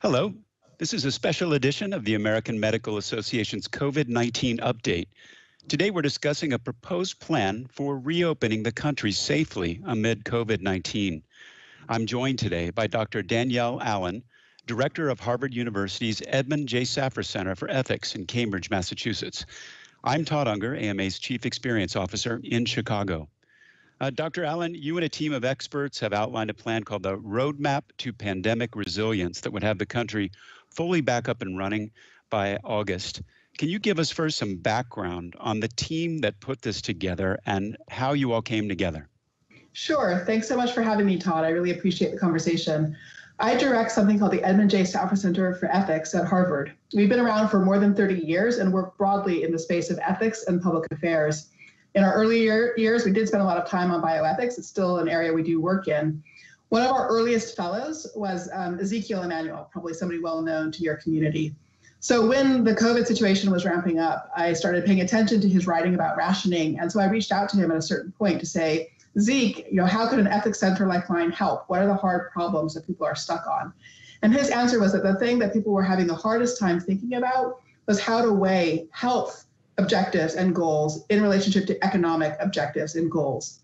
Hello. This is a special edition of the American Medical Association's COVID-19 update. Today, we're discussing a proposed plan for reopening the country safely amid COVID-19. I'm joined today by Dr. Danielle Allen, Director of Harvard University's Edmund J. Safra Center for Ethics in Cambridge, Massachusetts. I'm Todd Unger, AMA's Chief Experience Officer in Chicago. Dr. Allen, you and a team of experts have outlined a plan called the Roadmap to Pandemic Resilience that would have the country fully back up and running by August. Can you give us first some background on the team that put this together and how you all came together? Sure. Thanks so much for having me, Todd. I really appreciate the conversation. I direct something called the Edmund J. Safra Center for Ethics at Harvard. We've been around for more than 30 years and work broadly in the space of ethics and public affairs. In our earlier years, we did spend a lot of time on bioethics. It's still an area we do work in. One of our earliest fellows was Ezekiel Emanuel, probably somebody well known to your community. So when the COVID situation was ramping up, I started paying attention to his writing about rationing. And so I reached out to him at a certain point to say, Zeke, how could an ethics center like mine help? What are the hard problems that people are stuck on? And his answer was that the thing that people were having the hardest time thinking about was how to weigh health objectives and goals in relationship to economic objectives and goals.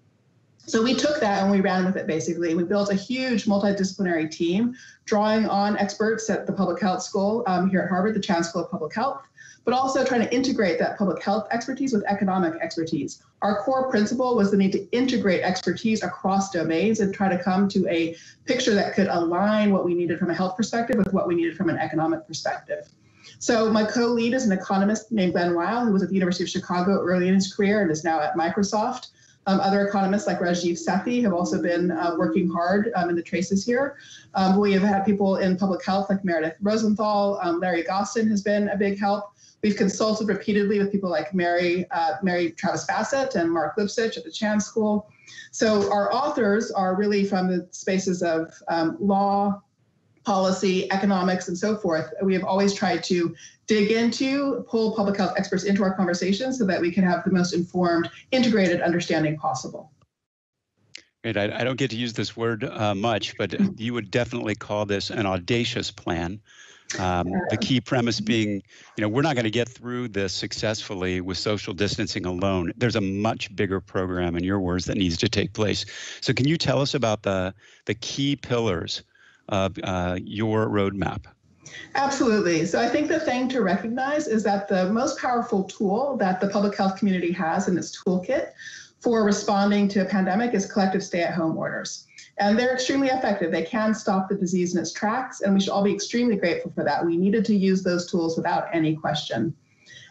So we took that and we ran with it, basically. We built a huge multidisciplinary team, drawing on experts at the public health school here at Harvard, the Chan School of Public Health, but also trying to integrate that public health expertise with economic expertise. Our core principle was the need to integrate expertise across domains and try to come to a picture that could align what we needed from a health perspective with what we needed from an economic perspective. So my co-lead is an economist named Glenn Weil, who was at the University of Chicago early in his career and is now at Microsoft. Other economists like Rajiv Sethi have also been working hard in the traces here. We have had people in public health like Meredith Rosenthal, Larry Gostin has been a big help. We've consulted repeatedly with people like Mary Travis Bassett and Mark Lipsitch at the Chan School. So our authors are really from the spaces of law, policy, economics, and so forth. We have always tried to dig into, pull public health experts into our conversations so that we can have the most informed, integrated understanding possible. Great. I don't get to use this word much, but you would definitely call this an audacious plan. The key premise being, we're not going to get through this successfully with social distancing alone. There's a much bigger program, in your words, that needs to take place. So can you tell us about the key pillars of your roadmap? Absolutely. So I think the thing to recognize is that the most powerful tool that the public health community has in its toolkit for responding to a pandemic is collective stay-at-home orders. And they're extremely effective. They can stop the disease in its tracks, and we should all be extremely grateful for that. We needed to use those tools without any question.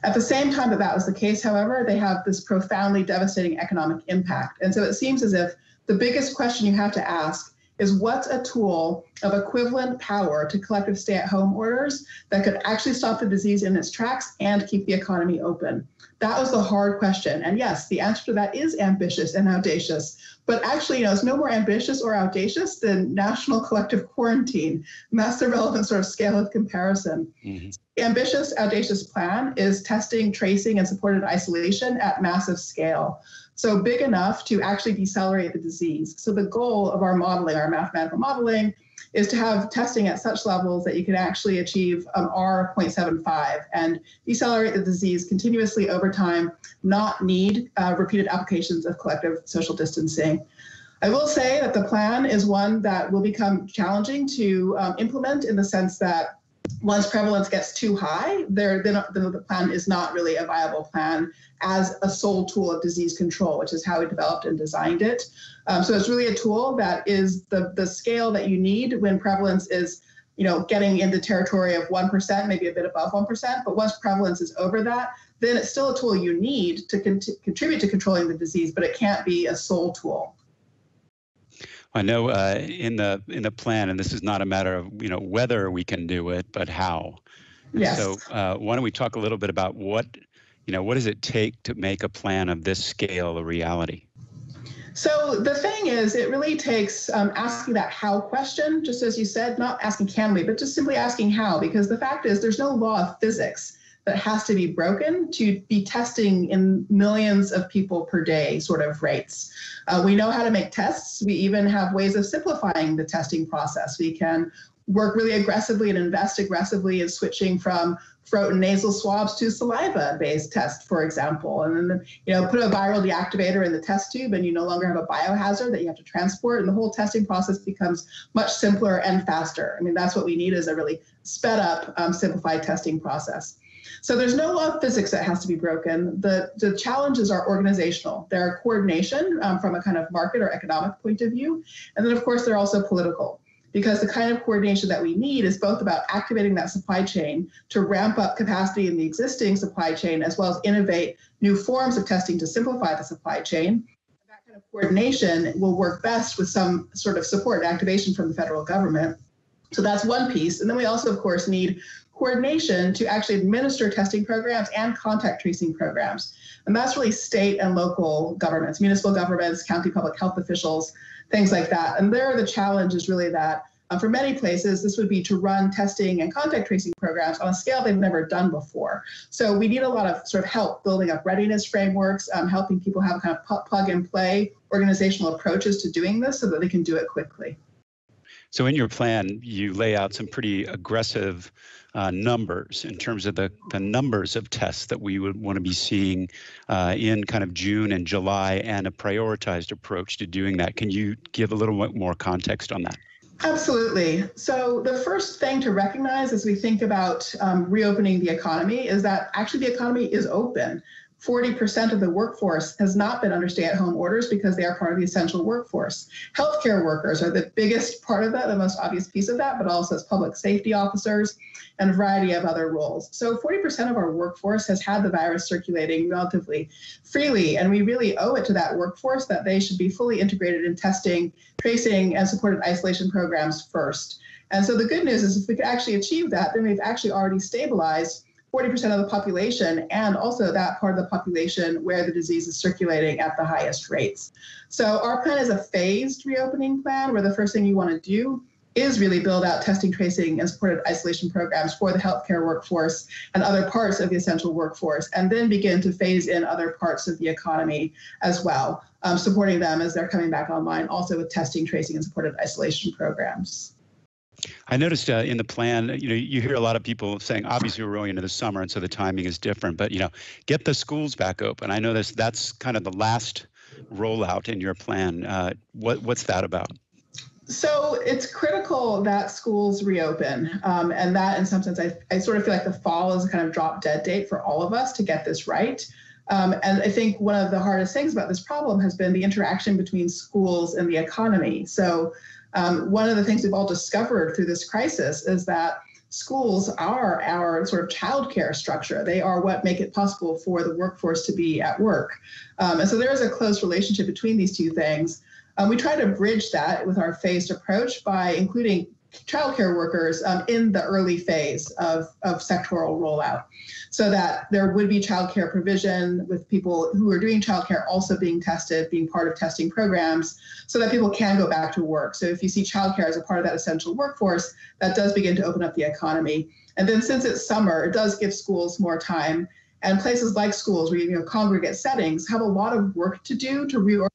At the same time that was the case, however, they have this profoundly devastating economic impact. And so it seems as if the biggest question you have to ask is what's a tool of equivalent power to collective stay-at-home orders that could actually stop the disease in its tracks and keep the economy open? That was the hard question. And yes, the answer to that is ambitious and audacious. But actually, it's no more ambitious or audacious than national collective quarantine. And that's the relevant sort of scale of comparison. Mm-hmm. The ambitious, audacious plan is testing, tracing, and supported isolation at massive scale. So big enough to actually decelerate the disease. So the goal of our modeling, our mathematical modeling, is to have testing at such levels that you can actually achieve R 0.75 and decelerate the disease continuously over time, not need repeated applications of collective social distancing. I will say that the plan is one that will become challenging to implement in the sense that once prevalence gets too high, the plan is not really a viable plan as a sole tool of disease control, which is how we developed and designed it. So it's really a tool that is the scale that you need when prevalence is, getting into territory of 1%, maybe a bit above 1%. But once prevalence is over that, then it's still a tool you need to contribute to controlling the disease, but it can't be a sole tool. I know in the plan, and this is not a matter of whether we can do it, but how. Yes. So why don't we talk a little bit about what does it take to make a plan of this scale a reality? So the thing is, it really takes asking that how question, just as you said, not asking can we, but just simply asking how, because the fact is there's no law of physics that has to be broken to be testing in millions of people per day sort of rates. We know how to make tests. We even have ways of simplifying the testing process. We can work really aggressively and invest aggressively in switching from throat and nasal swabs to saliva-based tests, for example, and then put a viral deactivator in the test tube, and you no longer have a biohazard that you have to transport, and the whole testing process becomes much simpler and faster. I mean, that's what we need, is a really sped up, simplified testing process. So there's no law of physics that has to be broken. The challenges are organizational. They're coordination from a kind of market or economic point of view, and then of course they're also political, because the kind of coordination that we need is both about activating that supply chain to ramp up capacity in the existing supply chain, as well as innovate new forms of testing to simplify the supply chain. That kind of coordination will work best with some sort of support and activation from the federal government. So that's one piece. And then we also, of course, need coordination to actually administer testing programs and contact tracing programs. And that's really state and local governments, municipal governments, county public health officials, things like that. And there the challenge is really that for many places, this would be to run testing and contact tracing programs on a scale they've never done before. So we need a lot of sort of help building up readiness frameworks, helping people have kind of plug and play organizational approaches to doing this so that they can do it quickly. So in your plan, you lay out some pretty aggressive numbers in terms of the numbers of tests that we would want to be seeing in kind of June and July, and a prioritized approach to doing that. Can you give a little bit more context on that? Absolutely. So the first thing to recognize as we think about reopening the economy is that actually the economy is open. 40% of the workforce has not been under stay-at-home orders because they are part of the essential workforce. Healthcare workers are the biggest part of that, the most obvious piece of that, but also as public safety officers and a variety of other roles. So 40% of our workforce has had the virus circulating relatively freely, and we really owe it to that workforce that they should be fully integrated in testing, tracing, and supported isolation programs first. And so the good news is if we could actually achieve that, then we've actually already stabilized 40% of the population, and also that part of the population where the disease is circulating at the highest rates. So our plan is a phased reopening plan, where the first thing you want to do is really build out testing, tracing, and supported isolation programs for the healthcare workforce and other parts of the essential workforce, and then begin to phase in other parts of the economy as well, supporting them as they're coming back online, also with testing, tracing, and supported isolation programs. I noticed in the plan, you hear a lot of people saying, obviously we're going into the summer, and so the timing is different, but, get the schools back open. I know that's kind of the last rollout in your plan. What's that about? So it's critical that schools reopen, and that in some sense, I sort of feel like the fall is a kind of drop dead date for all of us to get this right. And I think one of the hardest things about this problem has been the interaction between schools and the economy. So one of the things we've all discovered through this crisis is that schools are our sort of childcare structure. They are what make it possible for the workforce to be at work. And so there is a close relationship between these two things. We try to bridge that with our phased approach by including childcare workers in the early phase of sectoral rollout, so that there would be childcare provision with people who are doing childcare also being tested, being part of testing programs, so that people can go back to work. So if you see childcare as a part of that essential workforce, that does begin to open up the economy. And then since it's summer, it does give schools more time. And places like schools where you congregate settings have a lot of work to do to reorganize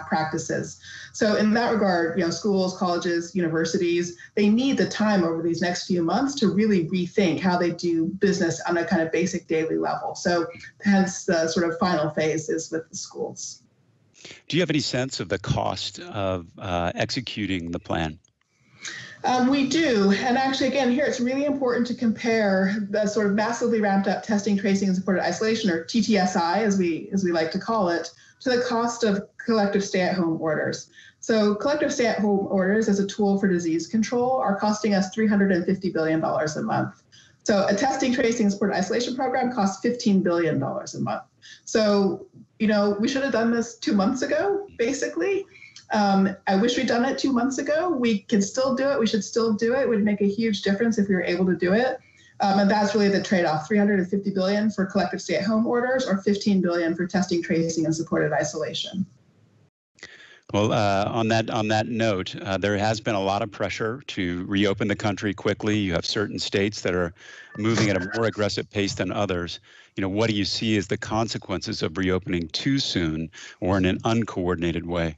practices. So in that regard, schools, colleges, universities, they need the time over these next few months to really rethink how they do business on a kind of basic daily level. So hence the sort of final phase is with the schools. Do you have any sense of the cost of executing the plan? We do. And actually, again, here it's really important to compare the sort of massively ramped up testing, tracing, and supported isolation, or TTSI, as we like to call it, to the cost of collective stay-at-home orders. So collective stay-at-home orders as a tool for disease control are costing us $350 billion a month. So a testing, tracing, and supported isolation program costs $15 billion a month. So, we should have done this 2 months ago, basically. I wish we'd done it 2 months ago. We can still do it. We should still do it. It would make a huge difference if we were able to do it. And that's really the trade-off: $350 billion for collective stay-at-home orders, or $15 billion for testing, tracing, and supported isolation. Well, on that note, there has been a lot of pressure to reopen the country quickly. You have certain states that are moving at a more aggressive pace than others. What do you see as the consequences of reopening too soon or in an uncoordinated way?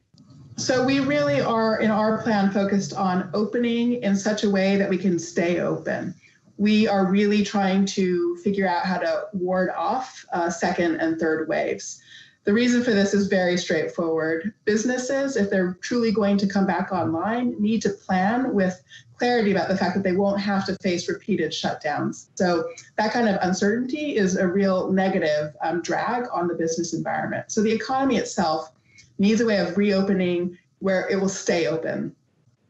So we really are in our plan focused on opening in such a way that we can stay open. We are really trying to figure out how to ward off second and third waves. The reason for this is very straightforward. Businesses, if they're truly going to come back online, need to plan with clarity about the fact that they won't have to face repeated shutdowns. So that kind of uncertainty is a real negative drag on the business environment. So the economy itself needs a way of reopening where it will stay open.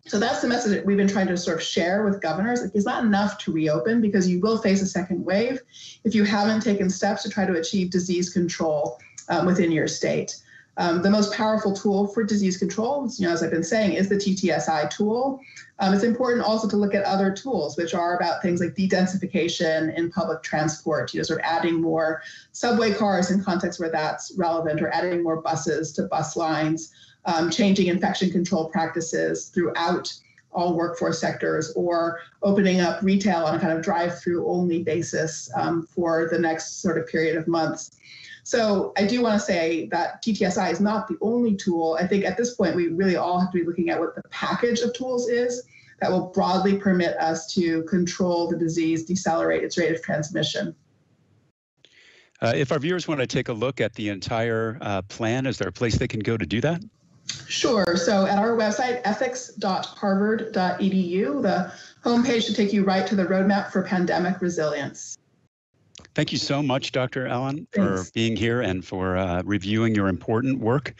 So that's the message that we've been trying to sort of share with governors. It's not enough to reopen because you will face a second wave if you haven't taken steps to try to achieve disease control within your state. The most powerful tool for disease control, as I've been saying, is the TTSI tool. It's important also to look at other tools, which are about things like de-densification in public transport, sort of adding more subway cars in contexts where that's relevant, or adding more buses to bus lines, changing infection control practices throughout all workforce sectors, or opening up retail on a kind of drive-through only basis for the next sort of period of months. So I do want to say that TTSI is not the only tool. I think at this point, we really all have to be looking at what the package of tools is that will broadly permit us to control the disease, decelerate its rate of transmission. If our viewers want to take a look at the entire plan, is there a place they can go to do that? Sure. So at our website, ethics.harvard.edu, the homepage should take you right to the roadmap for pandemic resilience. Thank you so much, Dr. Allen, for being here and for reviewing your important work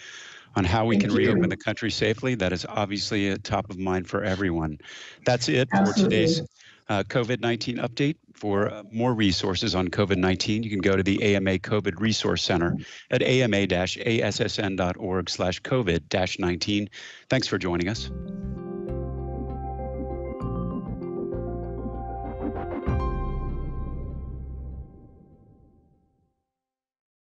on how we can reopen the country safely. That is obviously a top of mind for everyone. That's it for today's COVID-19 update. For more resources on COVID-19, you can go to the AMA COVID Resource Center at ama-assn.org/COVID-19. Thanks for joining us.